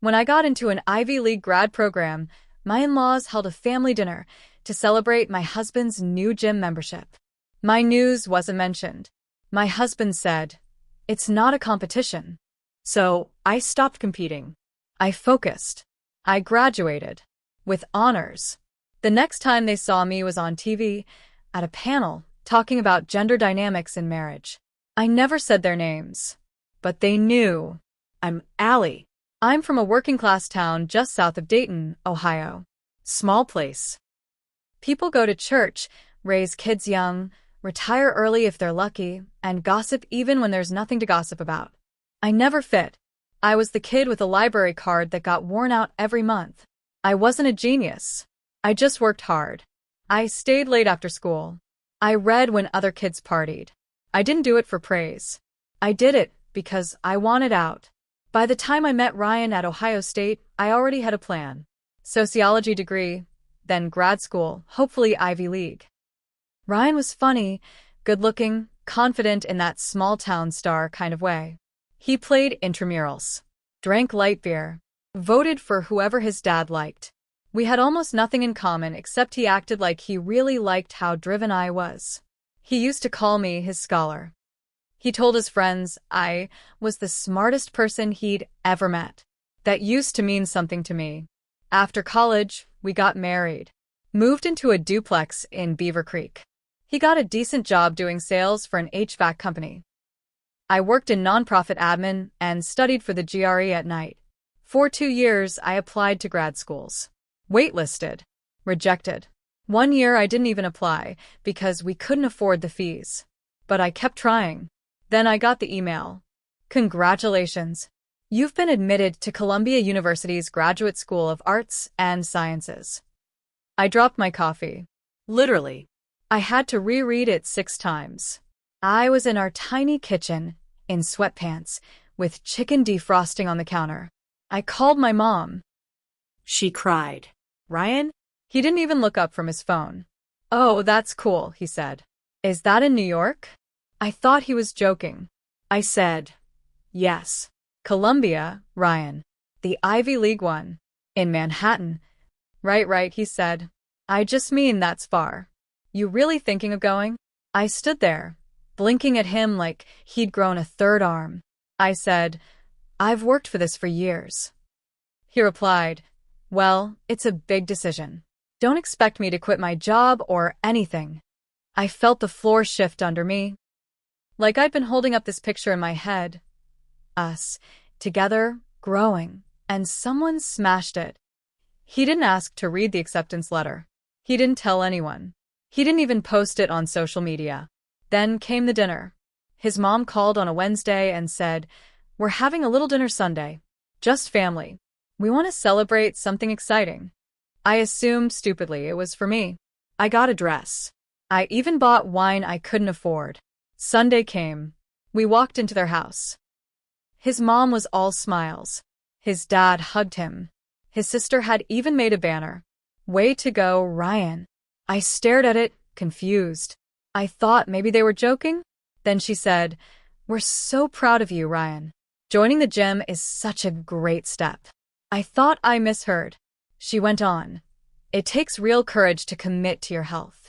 When I got into an Ivy League grad program, my in-laws held a family dinner to celebrate my husband's new gym membership. My news wasn't mentioned. My husband said, "It's not a competition." So I stopped competing. I focused. I graduated. With honors. The next time they saw me was on TV, at a panel, talking about gender dynamics in marriage. I never said their names. But they knew. I'm Allie. I'm from a working-class town just south of Dayton, Ohio. Small place. People go to church, raise kids young, retire early if they're lucky, and gossip even when there's nothing to gossip about. I never fit. I was the kid with a library card that got worn out every month. I wasn't a genius. I just worked hard. I stayed late after school. I read when other kids partied. I didn't do it for praise. I did it because I wanted out. By the time I met Ryan at Ohio State, I already had a plan. Sociology degree, then grad school, hopefully Ivy League. Ryan was funny, good-looking, confident in that small-town star kind of way. He played intramurals, drank light beer, voted for whoever his dad liked. We had almost nothing in common except he acted like he really liked how driven I was. He used to call me his scholar. He told his friends I was the smartest person he'd ever met. That used to mean something to me. After college, we got married. Moved into a duplex in Beaver Creek. He got a decent job doing sales for an HVAC company. I worked in nonprofit admin and studied for the GRE at night. For 2 years, I applied to grad schools. Waitlisted. Rejected. 1 year I didn't even apply because we couldn't afford the fees. But I kept trying. Then I got the email. Congratulations. You've been admitted to Columbia University's Graduate School of Arts and Sciences. I dropped my coffee. Literally. I had to reread it 6 times. I was in our tiny kitchen, in sweatpants, with chicken defrosting on the counter. I called my mom. She cried. Ryan? He didn't even look up from his phone. Oh, that's cool, he said. Is that in New York? I thought he was joking. I said, yes. Columbia, Ryan. The Ivy League one. In Manhattan. Right, he said. I just mean that's far. You really thinking of going? I stood there, blinking at him like he'd grown a 3rd arm. I said, I've worked for this for years. He replied, well, it's a big decision. Don't expect me to quit my job or anything. I felt the floor shift under me. Like I'd been holding up this picture in my head. Us, together, growing, and someone smashed it. He didn't ask to read the acceptance letter. He didn't tell anyone. He didn't even post it on social media. Then came the dinner. His mom called on a Wednesday and said, we're having a little dinner Sunday. Just family. We want to celebrate something exciting. I assumed stupidly it was for me. I got a dress. I even bought wine I couldn't afford. Sunday came. We walked into their house. His mom was all smiles. His dad hugged him. His sister had even made a banner. Way to go, Ryan. I stared at it, confused. I thought maybe they were joking. Then she said, we're so proud of you, Ryan. Joining the gym is such a great step. I thought I misheard. She went on. It takes real courage to commit to your health.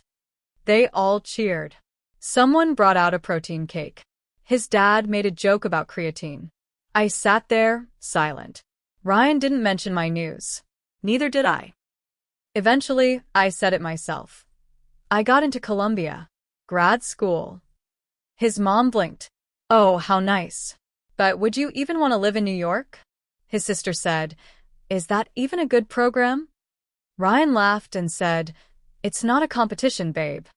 They all cheered. Someone brought out a protein cake. His dad made a joke about creatine. I sat there, silent. Ryan didn't mention my news. Neither did I. Eventually, I said it myself. I got into Columbia. Grad school. His mom blinked. Oh, how nice. But would you even want to live in New York? His sister said, is that even a good program? Ryan laughed and said, it's not a competition, babe.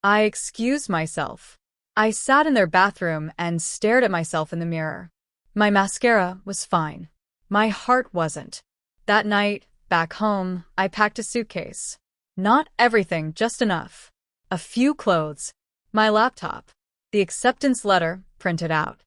I excused myself. I sat in their bathroom and stared at myself in the mirror. My mascara was fine. My heart wasn't. That night, back home, I packed a suitcase. Not everything, just enough. A few clothes. My laptop. The acceptance letter printed out.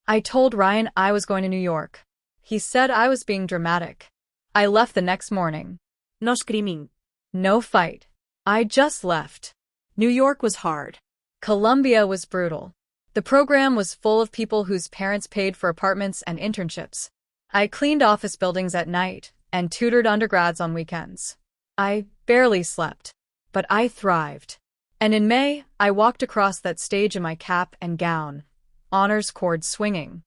I told Ryan I was going to New York. He said I was being dramatic. I left the next morning. No screaming. No fight. I just left. New York was hard. Columbia was brutal. The program was full of people whose parents paid for apartments and internships. I cleaned office buildings at night and tutored undergrads on weekends. I barely slept, but I thrived. And in May, I walked across that stage in my cap and gown, honors cord swinging.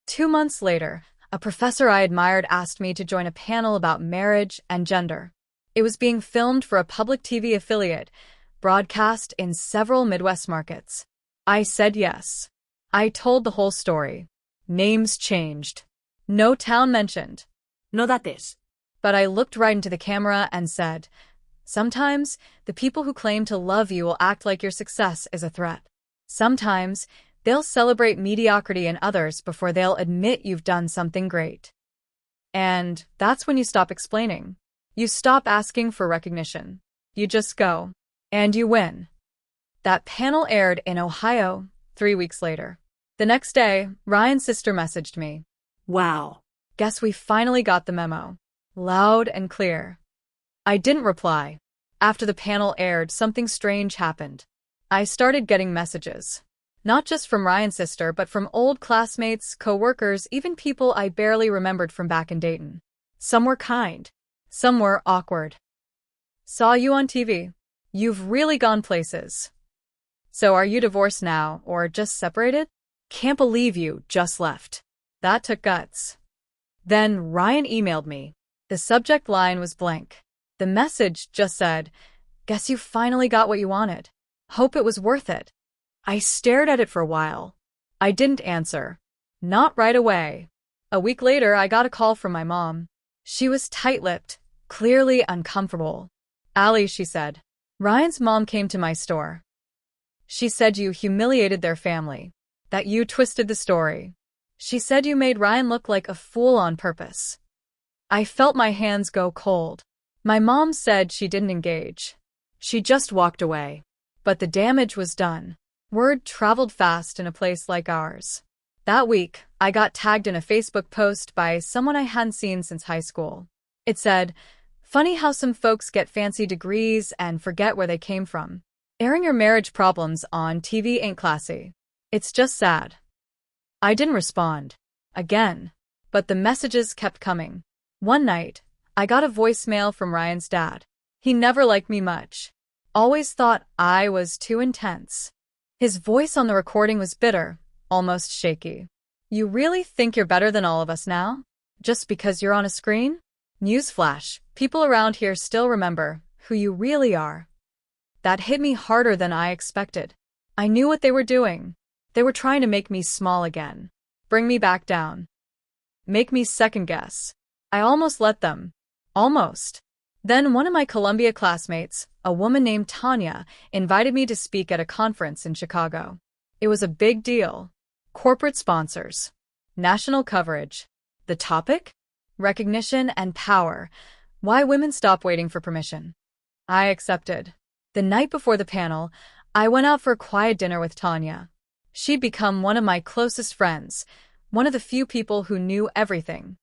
2 months later, a professor I admired asked me to join a panel about marriage and gender. It was being filmed for a public TV affiliate, broadcast in several Midwest markets. I said yes. I told the whole story. Names changed. No town mentioned. No dates. But I looked right into the camera and said, sometimes the people who claim to love you will act like your success is a threat. Sometimes they'll celebrate mediocrity in others before they'll admit you've done something great. And that's when you stop explaining. You stop asking for recognition. You just go. And you win. That panel aired in Ohio 3 weeks later. The next day, Ryan's sister messaged me. Wow. Guess we finally got the memo. Loud and clear. I didn't reply. After the panel aired, something strange happened. I started getting messages. Not just from Ryan's sister, but from old classmates, co-workers, even people I barely remembered from back in Dayton. Some were kind. Some were awkward. Saw you on TV. You've really gone places. So are you divorced now, or just separated? Can't believe you just left. That took guts. Then Ryan emailed me. The subject line was blank. The message just said, guess you finally got what you wanted. Hope it was worth it. I stared at it for a while. I didn't answer. Not right away. A week later, I got a call from my mom. She was tight-lipped, clearly uncomfortable. Allie, she said. Ryan's mom came to my store. She said you humiliated their family. That you twisted the story. She said you made Ryan look like a fool on purpose. I felt my hands go cold. My mom said she didn't engage. She just walked away. But the damage was done. Word traveled fast in a place like ours. That week, I got tagged in a Facebook post by someone I hadn't seen since high school. It said, funny how some folks get fancy degrees and forget where they came from. Airing your marriage problems on TV ain't classy. It's just sad. I didn't respond. Again. But the messages kept coming. One night, I got a voicemail from Ryan's dad. He never liked me much. Always thought I was too intense. His voice on the recording was bitter, almost shaky. You really think you're better than all of us now? Just because you're on a screen? Newsflash, people around here still remember who you really are. That hit me harder than I expected. I knew what they were doing. They were trying to make me small again. Bring me back down. Make me second guess. I almost let them. Almost. Then one of my Columbia classmates, a woman named Tanya, invited me to speak at a conference in Chicago. It was a big deal. Corporate sponsors. National coverage. The topic? Recognition and power. Why women stop waiting for permission. I accepted. The night before the panel, I went out for a quiet dinner with Tanya. She'd become one of my closest friends, one of the few people who knew everything.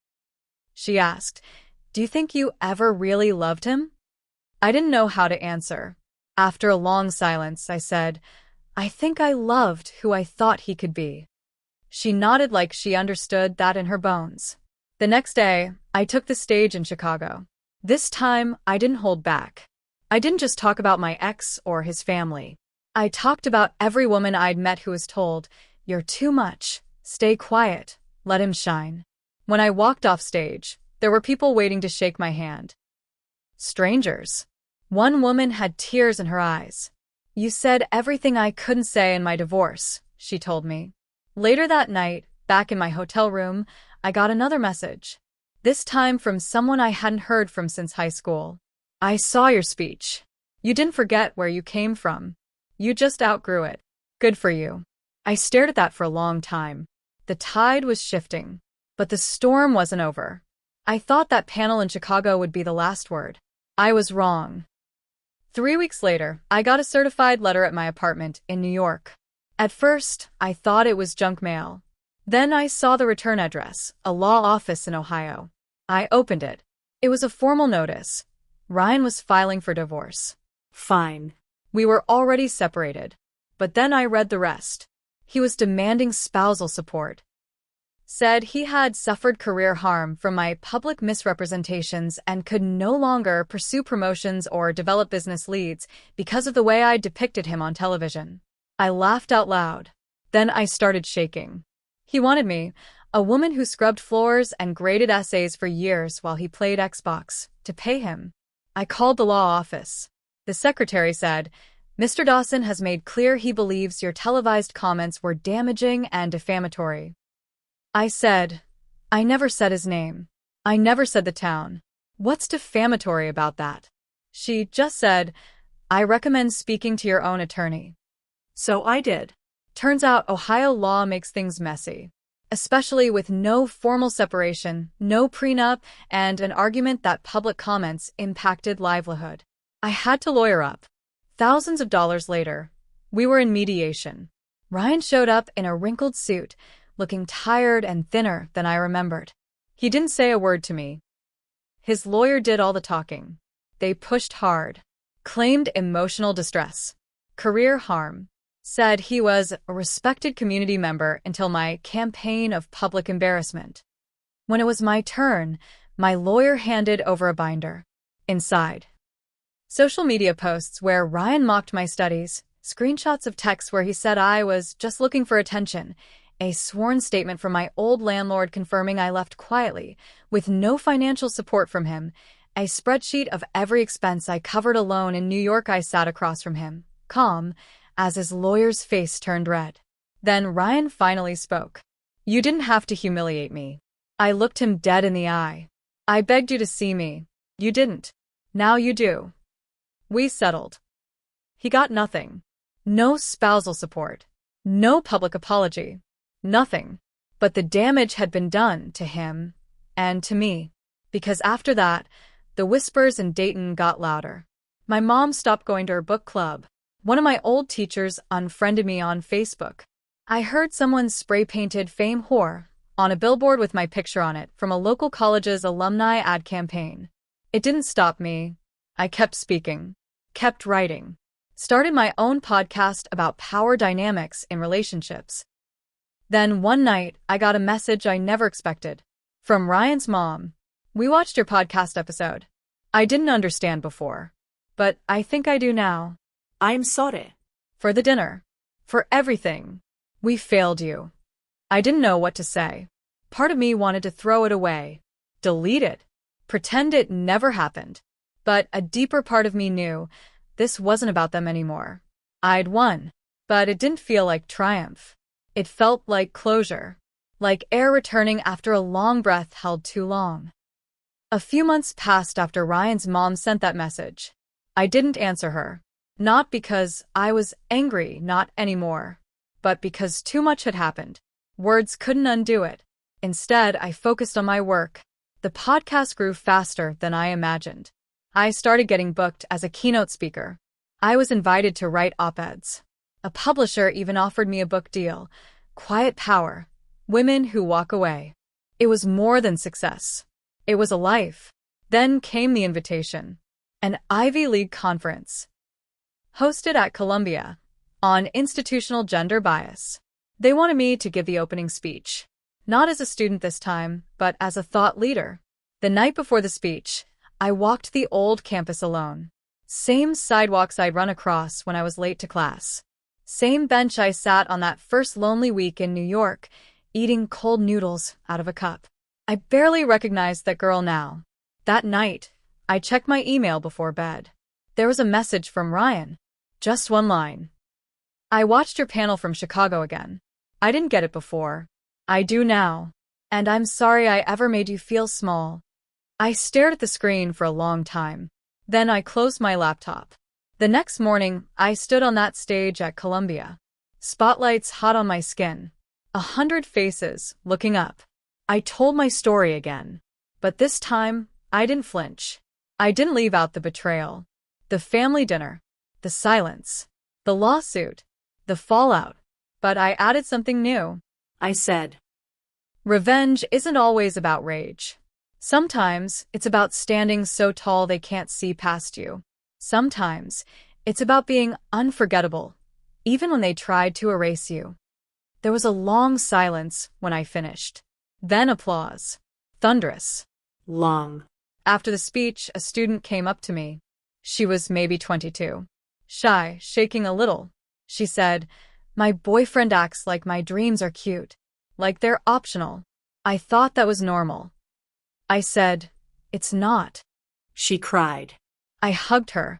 She asked, do you think you ever really loved him? I didn't know how to answer. After a long silence, I said, I think I loved who I thought he could be. She nodded like she understood that in her bones. The next day, I took the stage in Chicago. This time, I didn't hold back. I didn't just talk about my ex or his family. I talked about every woman I'd met who was told, you're too much, stay quiet, let him shine. When I walked off stage, there were people waiting to shake my hand. Strangers. One woman had tears in her eyes. You said everything I couldn't say in my divorce, she told me. Later that night, back in my hotel room, I got another message. This time from someone I hadn't heard from since high school. I saw your speech. You didn't forget where you came from. You just outgrew it. Good for you. I stared at that for a long time. The tide was shifting. But the storm wasn't over. I thought that panel in Chicago would be the last word. I was wrong. 3 weeks later, I got a certified letter at my apartment in New York. At first, I thought it was junk mail. Then I saw the return address, a law office in Ohio. I opened it. It was a formal notice. Ryan was filing for divorce. Fine. We were already separated. But then I read the rest. He was demanding spousal support. said he had suffered career harm from my public misrepresentations and could no longer pursue promotions or develop business leads because of the way I depicted him on television. I laughed out loud. Then I started shaking. He wanted me, a woman who scrubbed floors and graded essays for years while he played Xbox, to pay him. I called the law office. The secretary said, "Mr. Dawson has made clear he believes your televised comments were damaging and defamatory." I said, "I never said his name. I never said the town. What's defamatory about that?" She just said, "I recommend speaking to your own attorney." So I did. Turns out Ohio law makes things messy, especially with no formal separation, no prenup, and an argument that public comments impacted livelihood. I had to lawyer up. Thousands of dollars later, we were in mediation. Ryan showed up in a wrinkled suit, looking tired and thinner than I remembered. He didn't say a word to me. His lawyer did all the talking. They pushed hard, claimed emotional distress, career harm, said he was a respected community member until my campaign of public embarrassment. When it was my turn, my lawyer handed over a binder. Inside, social media posts where Ryan mocked my studies, screenshots of texts where he said I was just looking for attention, a sworn statement from my old landlord confirming I left quietly, with no financial support from him, a spreadsheet of every expense I covered alone in New York. I sat across from him, calm, as his lawyer's face turned red. Then Ryan finally spoke. "You didn't have to humiliate me." I looked him dead in the eye. "I begged you to see me. You didn't. Now you do." We settled. He got nothing. No spousal support. No public apology. Nothing. But the damage had been done to him and to me. Because after that, the whispers in Dayton got louder. My mom stopped going to her book club. One of my old teachers unfriended me on Facebook. I heard someone spray-painted "Fame Whore" on a billboard with my picture on it from a local college's alumni ad campaign. It didn't stop me. I kept speaking, kept writing, started my own podcast about power dynamics in relationships. Then one night, I got a message I never expected. From Ryan's mom. "We watched your podcast episode. I didn't understand before, but I think I do now. I'm sorry. For the dinner. For everything. We failed you." I didn't know what to say. Part of me wanted to throw it away, delete it, pretend it never happened. But a deeper part of me knew this wasn't about them anymore. I'd won, but it didn't feel like triumph. It felt like closure, like air returning after a long breath held too long. A few months passed after Ryan's mom sent that message. I didn't answer her. Not because I was angry, not anymore, but because too much had happened. Words couldn't undo it. Instead, I focused on my work. The podcast grew faster than I imagined. I started getting booked as a keynote speaker. I was invited to write op-eds. A publisher even offered me a book deal. Quiet Power. Women Who Walk Away. It was more than success. It was a life. Then came the invitation. An Ivy League conference. Hosted at Columbia. On institutional gender bias. They wanted me to give the opening speech. Not as a student this time, but as a thought leader. The night before the speech, I walked the old campus alone. Same sidewalks I'd run across when I was late to class. Same bench I sat on that first lonely week in New York, eating cold noodles out of a cup. I barely recognized that girl now. That night, I checked my email before bed. There was a message from Ryan. Just one line. "I watched your panel from Chicago again. I didn't get it before. I do now. And I'm sorry I ever made you feel small." I stared at the screen for a long time. Then I closed my laptop. The next morning, I stood on that stage at Columbia. Spotlights hot on my skin. 100 faces looking up. I told my story again. But this time, I didn't flinch. I didn't leave out the betrayal, the family dinner, the silence, the lawsuit, the fallout. But I added something new. I said, "Revenge isn't always about rage. Sometimes it's about standing so tall they can't see past you. Sometimes it's about being unforgettable, even when they tried to erase you." There was a long silence when I finished. Then applause. Thunderous. Long. After the speech, a student came up to me. She was maybe 22. Shy, shaking a little. She said, "My boyfriend acts like my dreams are cute. Like they're optional." I thought that was normal. I said, "It's not." She cried. I hugged her.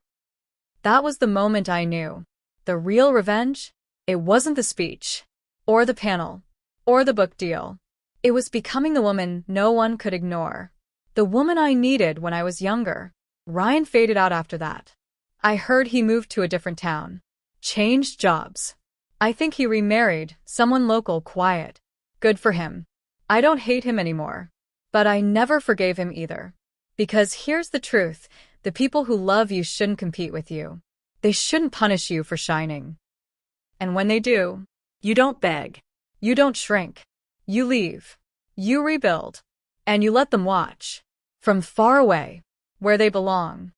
That was the moment I knew. The real revenge? It wasn't the speech, or the panel, or the book deal. It was becoming the woman no one could ignore. The woman I needed when I was younger. Ryan faded out after that. I heard he moved to a different town. Changed jobs. I think he remarried, someone local, quiet. Good for him. I don't hate him anymore. But I never forgave him either. Because here's the truth, the people who love you shouldn't compete with you. They shouldn't punish you for shining. And when they do, You don't beg. you don't shrink. You leave. You rebuild. And you let them watch. From far away. Where they belong.